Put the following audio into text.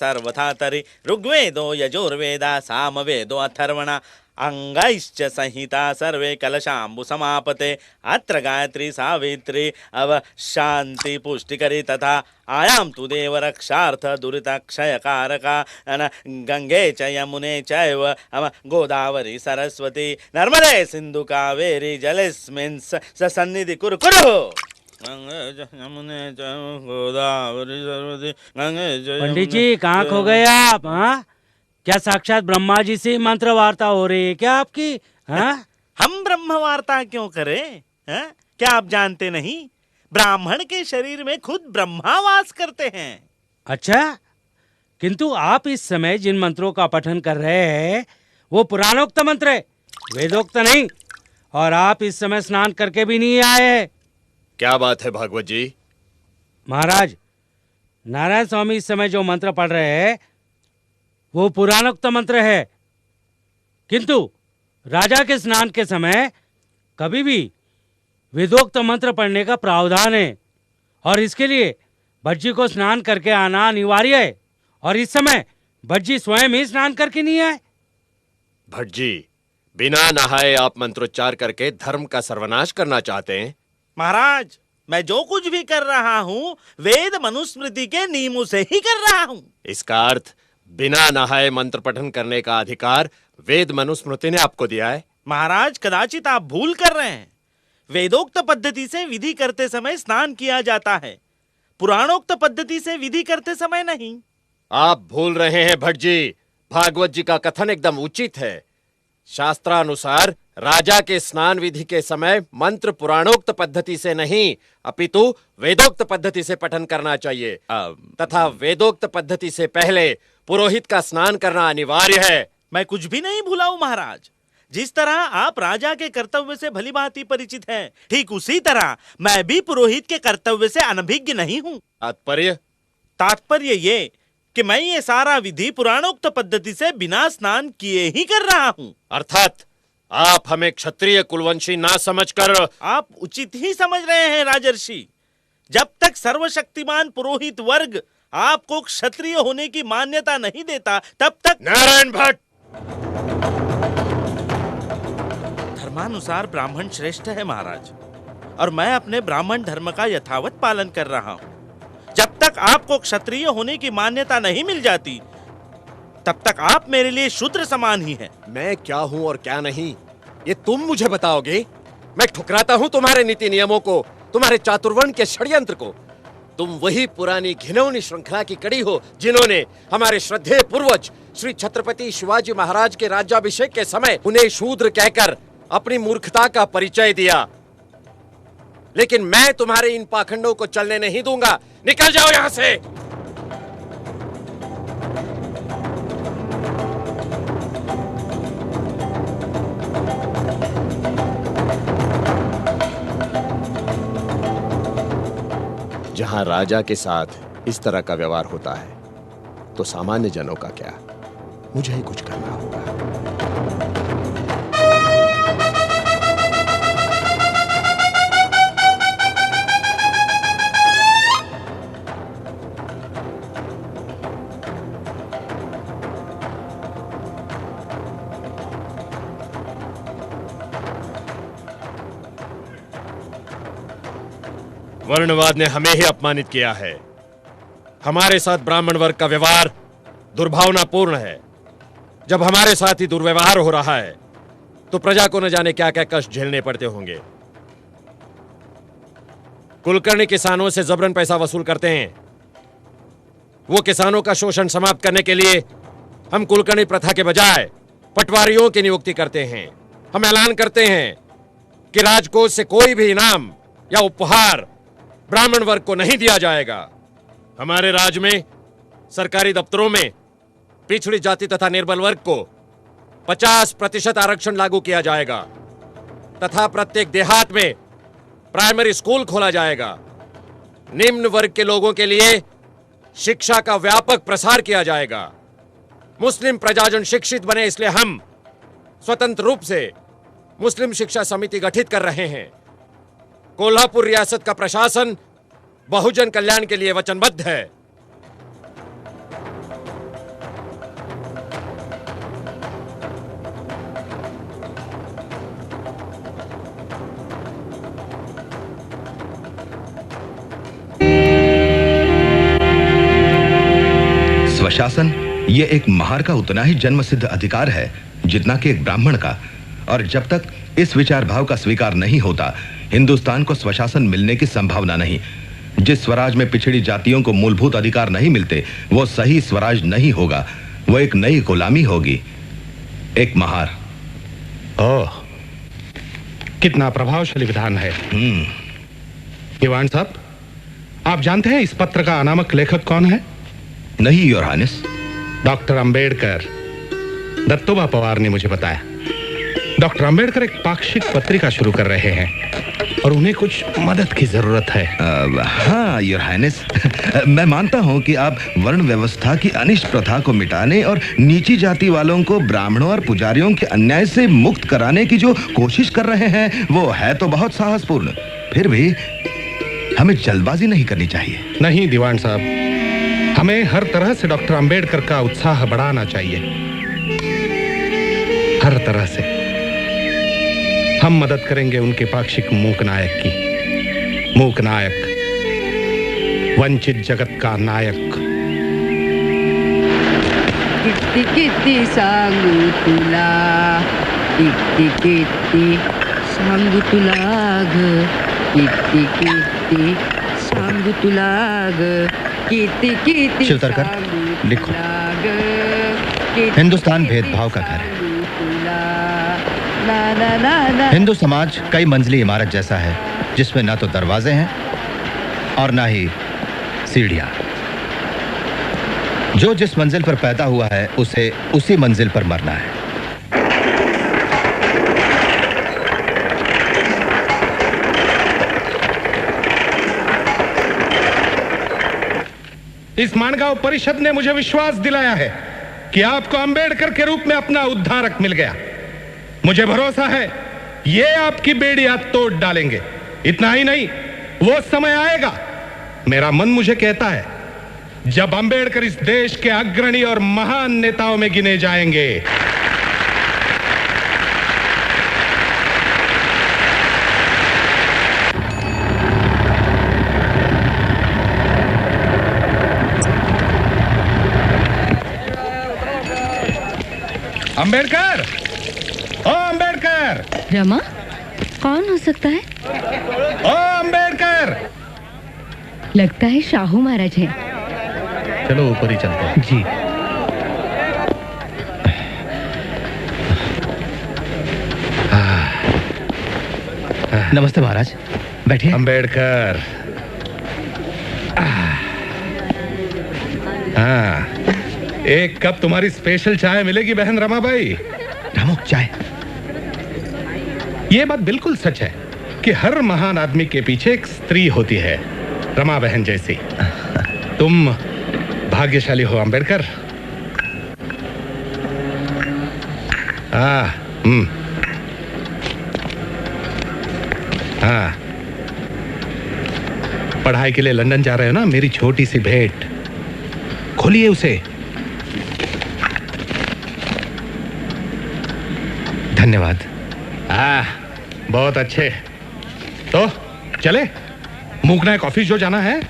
सर्वथा तरी ऋग्वेदो यजुर्वेदा सामवेदो अथर्वणा अंगैश्च संहिता सर्वे कलशाम्बु समापते अत्र गायत्री सावित्री अव शांति पुष्टिकरी तथा आयाम तु देव रक्षार्थ दुरिताक्षय कारका गंगे च यमुने चैव गोदावरी सरस्वती नर्मदे सिंधु कावेरी जलेस्मिन् सन्निधि कुरु कुरु। पंडित जी कहाँ खो गए आप? हाँ, क्या साक्षात ब्रह्मा जी से मंत्र वार्ता हो रही है क्या आपकी? हाँ, हम ब्रह्म वार्ता क्यों करें? हाँ? क्या आप जानते नहीं, ब्राह्मण के शरीर में खुद ब्रह्मा वास करते हैं। अच्छा, किंतु आप इस समय जिन मंत्रों का पठन कर रहे हैं वो पुराणोक्त मंत्र है, वेदोक्त नहीं। और आप इस समय स्नान करके भी नहीं आए। क्या बात है भागवत जी? महाराज, नारायण स्वामी इस समय जो मंत्र पढ़ रहे हैं वो पुराणोक्त मंत्र है, किंतु राजा के स्नान के समय कभी भी वेदोक्त मंत्र पढ़ने का प्रावधान है और इसके लिए भज्जी को स्नान करके आना अनिवार्य है। और इस समय भज्जी स्वयं ही स्नान करके नहीं आए। भज्जी, बिना नहाए आप मंत्रोच्चार करके धर्म का सर्वनाश करना चाहते हैं? महाराज, मैं जो कुछ भी कर रहा हूँ वेद मनुस्मृति के नियमों से ही कर रहा हूँ। इसका अर्थ बिना नहाए मंत्र पठन करने का अधिकार वेद मनुस्मृति ने आपको दिया है? महाराज, कदाचित आप भूल कर रहे हैं। वेदोक्त पद्धति से विधि करते समय स्नान किया जाता है, पुराणोक्त पद्धति से विधि करते समय नहीं। आप भूल रहे हैं भट्टजी, भागवत जी का कथन एकदम उचित है। शास्त्रानुसार राजा के स्नान विधि के समय मंत्र पुराणोक्त पद्धति से नहीं अपितु वेदोक्त पद्धति से पठन करना चाहिए तथा वेदोक्त पद्धति से पहले पुरोहित का स्नान करना अनिवार्य है। मैं कुछ भी नहीं भूला हूं महाराज। जिस तरह आप राजा के कर्तव्य से भलीभांति परिचित हैं, ठीक उसी तरह मैं भी पुरोहित के कर्तव्य से अनभिज्ञ नहीं हूँ। तात्पर्य ये कि मैं ये सारा विधि पुराणोक्त पद्धति से बिना स्नान किए ही कर रहा हूँ। अर्थात आप हमें क्षत्रिय कुलवंशी ना समझकर। आप उचित ही समझ रहे हैं राजर्षि। जब तक सर्वशक्तिमान पुरोहित वर्ग आपको क्षत्रिय होने की मान्यता नहीं देता तब तक। नारायण भट्ट, धर्मानुसार ब्राह्मण श्रेष्ठ है महाराज, और मैं अपने ब्राह्मण धर्म का यथावत पालन कर रहा हूँ। जब तक आपको क्षत्रिय होने की मान्यता नहीं मिल जाती तब तक आप मेरे लिए शूद्र समान ही हैं। मैं क्या हूँ और क्या नहीं ये तुम मुझे बताओगे? मैं ठुकराता हूँ तुम्हारे नीति नियमों को, तुम्हारे चातुर्वर्ण के षड्यंत्र को। तुम वही पुरानी घिनौनी श्रृंखला की कड़ी हो जिन्होंने हमारे श्रद्धेय पूर्वज श्री छत्रपति शिवाजी महाराज के राज्याभिषेक के समय उन्हें शूद्र कहकर अपनी मूर्खता का परिचय दिया। लेकिन मैं तुम्हारे इन पाखंडों को चलने नहीं दूंगा। निकल जाओ यहां से। जहां राजा के साथ इस तरह का व्यवहार होता है तो सामान्य जनों का क्या? मुझे ही कुछ करना होगा। वर्णवाद ने हमें ही अपमानित किया है। हमारे साथ ब्राह्मण वर्ग का व्यवहार दुर्भावनापूर्ण है। जब हमारे साथ ही दुर्व्यवहार हो रहा है तो प्रजा को न जाने क्या क्या कष्ट झेलने पड़ते होंगे। कुलकर्णी किसानों से जबरन पैसा वसूल करते हैं। वो किसानों का शोषण समाप्त करने के लिए हम कुलकर्णी प्रथा के बजाय पटवारियों की नियुक्ति करते हैं। हम ऐलान करते हैं कि राजकोष से कोई भी इनाम या उपहार ब्राह्मण वर्ग को नहीं दिया जाएगा। हमारे राज्य में सरकारी दफ्तरों में पिछड़ी जाति तथा निर्बल वर्ग को 50% आरक्षण लागू किया जाएगा तथा प्रत्येक देहात में प्राइमरी स्कूल खोला जाएगा। निम्न वर्ग के लोगों के लिए शिक्षा का व्यापक प्रसार किया जाएगा। मुस्लिम प्रजाजन शिक्षित बने इसलिए हम स्वतंत्र रूप से मुस्लिम शिक्षा समिति गठित कर रहे हैं। कोल्हापुर रियासत का प्रशासन बहुजन कल्याण के लिए वचनबद्ध है। स्वशासन ये एक महार का उतना ही जन्मसिद्ध अधिकार है जितना कि एक ब्राह्मण का। और जब तक इस विचार भाव का स्वीकार नहीं होता, हिंदुस्तान को स्वशासन मिलने की संभावना नहीं। जिस स्वराज में पिछड़ी जातियों को मूलभूत अधिकार नहीं मिलते, वो सही स्वराज नहीं होगा, वो एक नई गुलामी होगी, एक महार। ओह, कितना प्रभावशाली विधान है। दीवान साहब, आप जानते हैं इस पत्र का अनामक लेखक कौन है? नहीं your highness. Doctor Ambedkar. Dattoba Pawar ने मुझे बताया। डॉक्टर अंबेडकर एक पाक्षिक पत्रिका शुरू कर रहे हैं और उन्हें कुछ मदद की जरूरत है। हाँ योर हाइनेस, मैं मानता हूँ कि आप वर्ण व्यवस्था की अनिष्ट प्रथा को मिटाने और नीची जाति वालों को ब्राह्मणों और पुजारियों के अन्याय से मुक्त कराने की जो कोशिश कर रहे हैं वो है तो बहुत साहसपूर्ण। फिर भी हमें जल्दबाजी नहीं करनी चाहिए। नहीं दीवान साहब, हमें हर तरह से डॉक्टर अंबेडकर का उत्साह बढ़ाना चाहिए, हर तरह से। हम मदद करेंगे उनके पाक्षिक मूक नायक की। मूक नायक, वंचित जगत का नायक। किती किती सांगू तुला, किती किती सांगू तुला ग, किती किती सांगू तुला ग, किती किती शिवतरकर, सांगू लिखो। तुला ग, किती हिंदुस्तान किती भेदभाव का घर है। सांगू तुला, ना ना ना ना। हिंदू समाज कई मंजिली इमारत जैसा है जिसमें ना तो दरवाजे हैं और ना ही सीढ़ियां। जो जिस मंजिल पर पैदा हुआ है उसे उसी मंजिल पर मरना है। इस मानगांव परिषद ने मुझे विश्वास दिलाया है कि आपको अंबेडकर के रूप में अपना उद्धारक मिल गया। मुझे भरोसा है ये आपकी बेड़ियां तोड़ डालेंगे। इतना ही नहीं, वो समय आएगा, मेरा मन मुझे कहता है, जब अंबेडकर इस देश के अग्रणी और महान नेताओं में गिने जाएंगे। अंबेडकर, ओ अंबेडकर। रमा, कौन हो सकता है? ओ अंबेडकर। लगता है शाहू महाराज हैं। चलो ऊपर ही चलते हैं। जी। नमस्ते महाराज, बैठिए। अंबेडकर। हाँ, एक कप तुम्हारी स्पेशल चाय मिलेगी बहन रमाबाई। रामू, चाय। ये बात बिल्कुल सच है कि हर महान आदमी के पीछे एक स्त्री होती है, रमा बहन जैसी। तुम भाग्यशाली हो अंबेडकर। हाँ, हाँ। पढ़ाई के लिए लंदन जा रहे हो ना? मेरी छोटी सी भेंट, खोलिए उसे। धन्यवाद। बहुत अच्छे। तो चले, मूकना है, कॉफी जो जाना है।